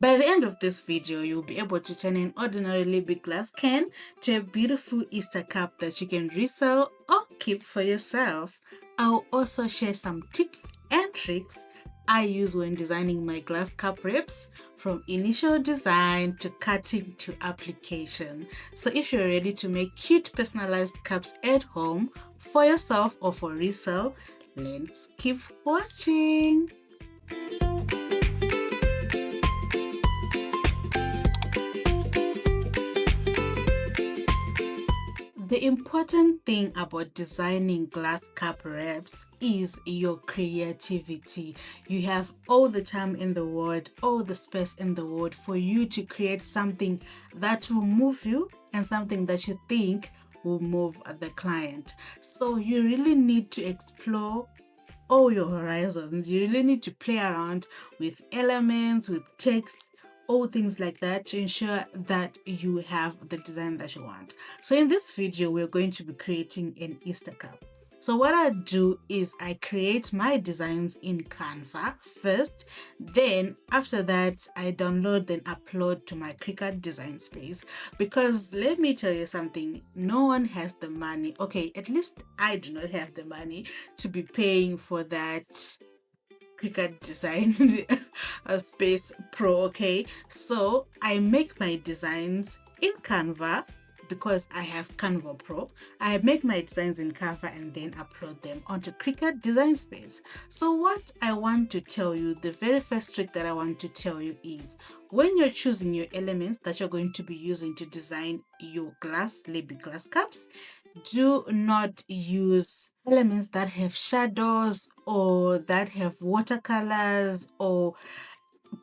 By the end of this video, you'll be able to turn an ordinary Libby glass can to a beautiful Easter cup that you can resell or keep for yourself. I'll also share some tips and tricks I use when designing my glass cup wraps, from initial design to cutting to application. So if you're ready to make cute personalized cups at home for yourself or for resale, let's keep watching. The important thing about designing glass cup wraps is your creativity. You have all the time in the world, all the space in the world for you to create something that will move you and something that you think will move the client. So you really need to explore all your horizons. You really need to play around with elements, with text, all things like that to ensure that you have the design that you want. So in this video, we're going to be creating an Easter cup. So what I do is I create my designs in Canva first, then after that I download and upload to my Cricut Design Space, because let me tell you something, no one has the money, okay, at least I do not have the money to be paying for that Cricut Design Space Pro, okay? So I make my designs in Canva because I have Canva Pro. I make my designs in Canva and then upload them onto Cricut Design Space. So what I want to tell you, the very first trick that I want to tell you is, when you're choosing your elements that you're going to be using to design your Libby glass cups, do not use elements that have shadows or that have watercolors or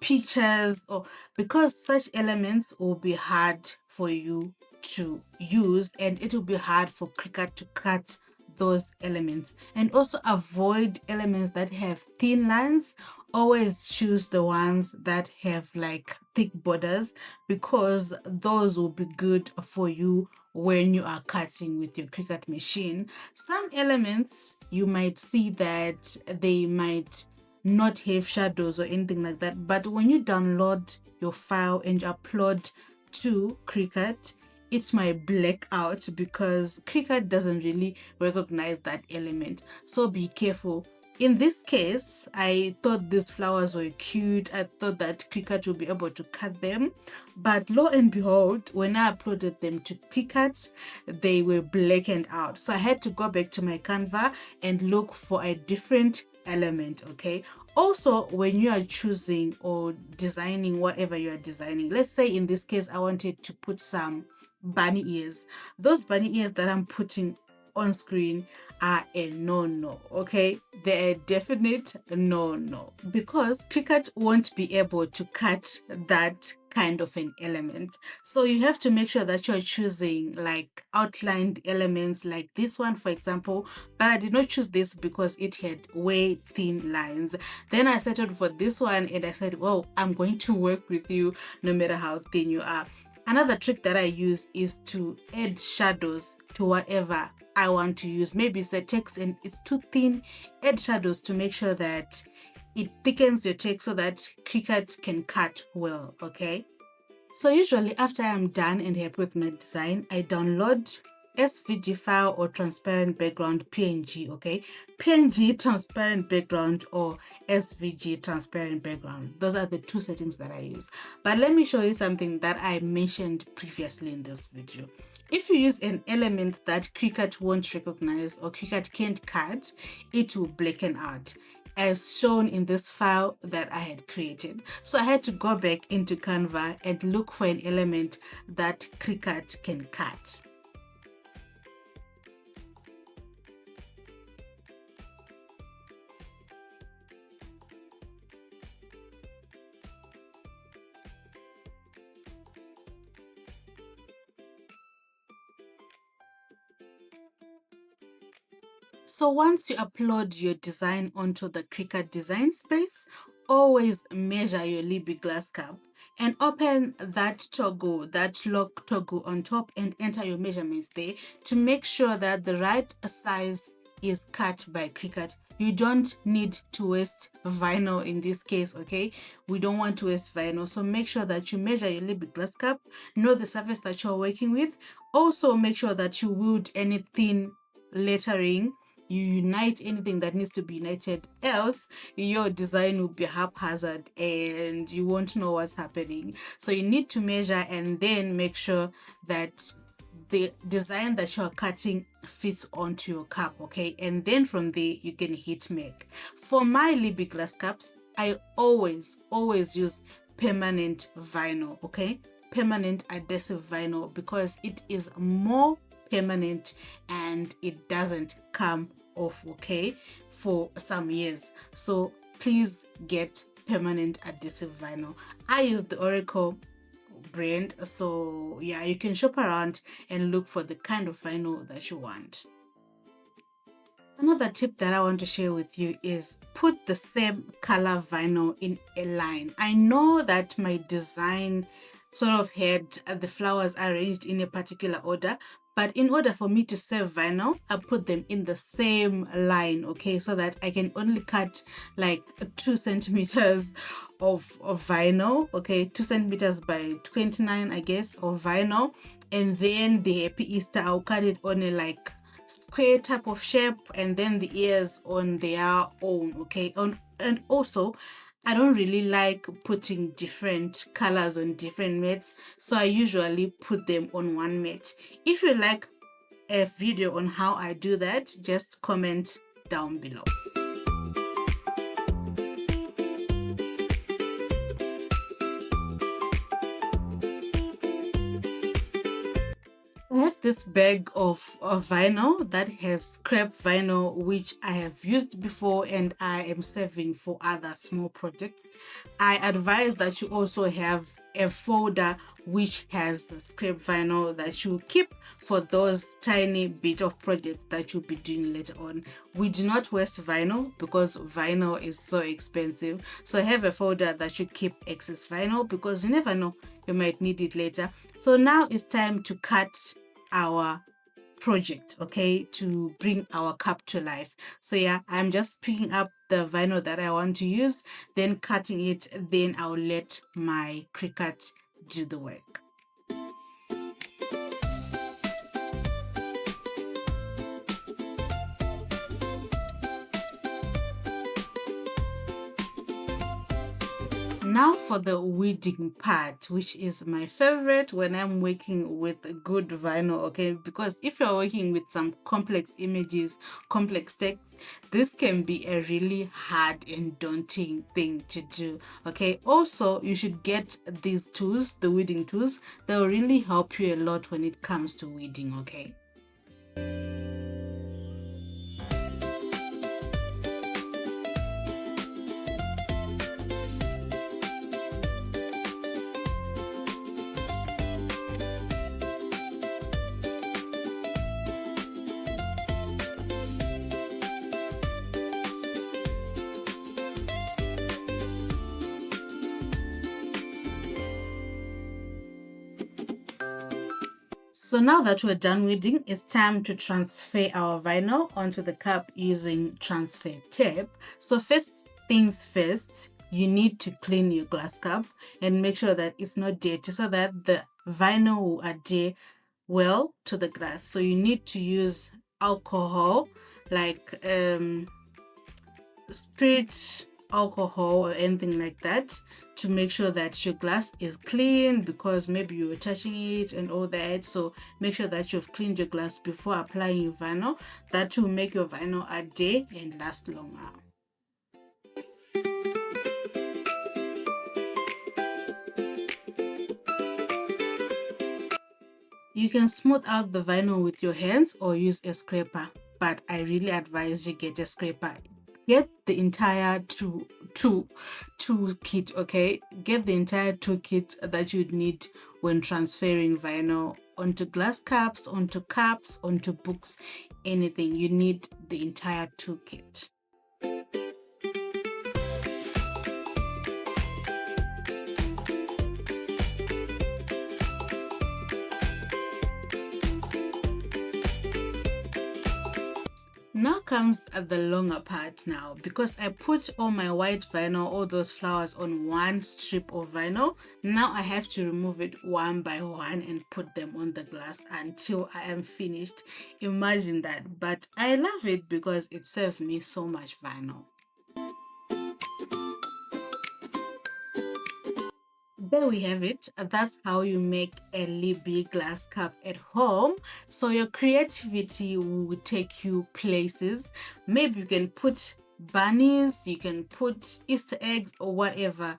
pictures, or because such elements will be hard for you to use and it will be hard for Cricut to cut those elements. And also avoid elements that have thin lines. Always choose the ones that have like thick borders, because those will be good for you when you are cutting with your Cricut machine. Some elements you might see that they might not have shadows or anything like that, but when you download your file and you upload to Cricut, it might black out because Cricut doesn't really recognize that element. So be careful. In this case, I thought these flowers were cute. I thought that Cricut would be able to cut them, but lo and behold, when I uploaded them to Cricut, they were blackened out. So I had to go back to my Canva and look for a different element. Okay, also when you are choosing or designing whatever you are designing, let's say in this case I wanted to put some bunny ears. Those bunny ears that I'm putting on screen are a no-no, okay? They're a definite no-no, because Cricut won't be able to cut that kind of an element. So you have to make sure that you're choosing like outlined elements like this one, for example, but I did not choose this because it had way thin lines. Then I settled for this one and I said, well, I'm going to work with you no matter how thin you are. Another trick that I use is to add shadows to whatever I want to use. Maybe it's a text and it's too thin, add shadows to make sure that it thickens your text so that Cricut can cut well, okay? So usually after I'm done and happy with my design, I download SVG file or transparent background PNG, okay? PNG transparent background or SVG transparent background. Those are the two settings that I use. But let me show you something that I mentioned previously in this video. If you use an element that Cricut won't recognize or Cricut can't cut, it will blacken out, as shown in this file that I had created. So I had to go back into Canva and look for an element that Cricut can cut. So once you upload your design onto the Cricut Design Space, always measure your Libby glass cup and open that toggle, that lock toggle on top, and enter your measurements there to make sure that the right size is cut by Cricut. You don't need to waste vinyl in this case, okay? We don't want to waste vinyl. So make sure that you measure your Libby glass cup, know the surface that you're working with. Also make sure that you wound any thin lettering, you unite anything that needs to be united, else your design will be haphazard and you won't know what's happening. So you need to measure and then make sure that the design that you're cutting fits onto your cup, okay? And then from there you can hit make. For my Libby glass cups, I always use permanent vinyl, okay? Permanent adhesive vinyl, because it is more permanent and it doesn't come off, okay, for some years. So please get permanent adhesive vinyl. I use the Oracle brand, so yeah, you can shop around and look for the kind of vinyl that you want. Another tip that I want to share with you is put the same color vinyl in a line. I know that my design sort of had the flowers arranged in a particular order, but in order for me to save vinyl, I put them in the same line, okay, so that I can only cut like 2 centimeters of vinyl, okay, 2 centimeters by 29, I guess, of vinyl. And then the Happy Easter, I'll cut it on a like square type of shape, and then the ears on their own, okay. And also, I don't really like putting different colors on different mats, so I usually put them on one mat. If you like a video on how I do that, just comment down below. I have this bag of vinyl that has scrap vinyl, which I have used before and I am saving for other small projects. I advise that you also have a folder which has scrap vinyl that you keep for those tiny bit of projects that you'll be doing later on. We do not waste vinyl because vinyl is so expensive. So have a folder that you keep excess vinyl, because you never know, you might need it later. So now it's time to cut our project, okay, to bring our cup to life. So yeah, I'm just picking up the vinyl that I want to use, then cutting it, then I'll let my Cricut do the work. Now for the weeding part, which is my favorite when I'm working with good vinyl, okay? Because if you're working with some complex images, complex text, this can be a really hard and daunting thing to do, okay? Also, you should get these tools, the weeding tools. They'll really help you a lot when it comes to weeding, okay? So now that we're done weeding, it's time to transfer our vinyl onto the cup using transfer tape. So first things first, you need to clean your glass cup and make sure that it's not dirty so that the vinyl will adhere well to the glass. So you need to use alcohol, like spirit alcohol or anything like that, to make sure that your glass is clean, because maybe you were touching it and all that. So make sure that you've cleaned your glass before applying your vinyl. That will make your vinyl adhere and last longer. You can smooth out the vinyl with your hands or use a scraper, but I really advise you get a scraper. Get the entire toolkit, okay? Get the entire toolkit that you'd need when transferring vinyl onto glass cups, onto cups, onto books, anything. You need the entire toolkit. Now comes the longer part now, because I put all my white vinyl, all those flowers on one strip of vinyl. Now I have to remove it one by one and put them on the glass until I am finished. Imagine that. But I love it because it saves me so much vinyl. There we have it. That's how you make a Libby glass cup at home. So your creativity will take you places. Maybe you can put bunnies, you can put Easter eggs or whatever,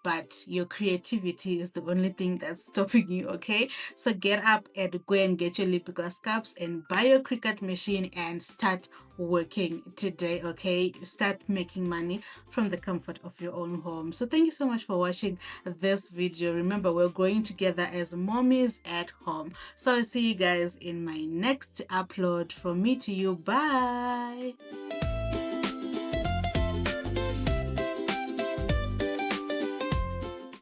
but your creativity is the only thing that's stopping you, okay? So get up and go and get your Libby glass cups and buy your Cricut machine and start working today, okay? Start making money from the comfort of your own home. So thank you so much for watching this video. Remember, we're growing together as mommies at home. So I'll see you guys in my next upload. From me to you, bye.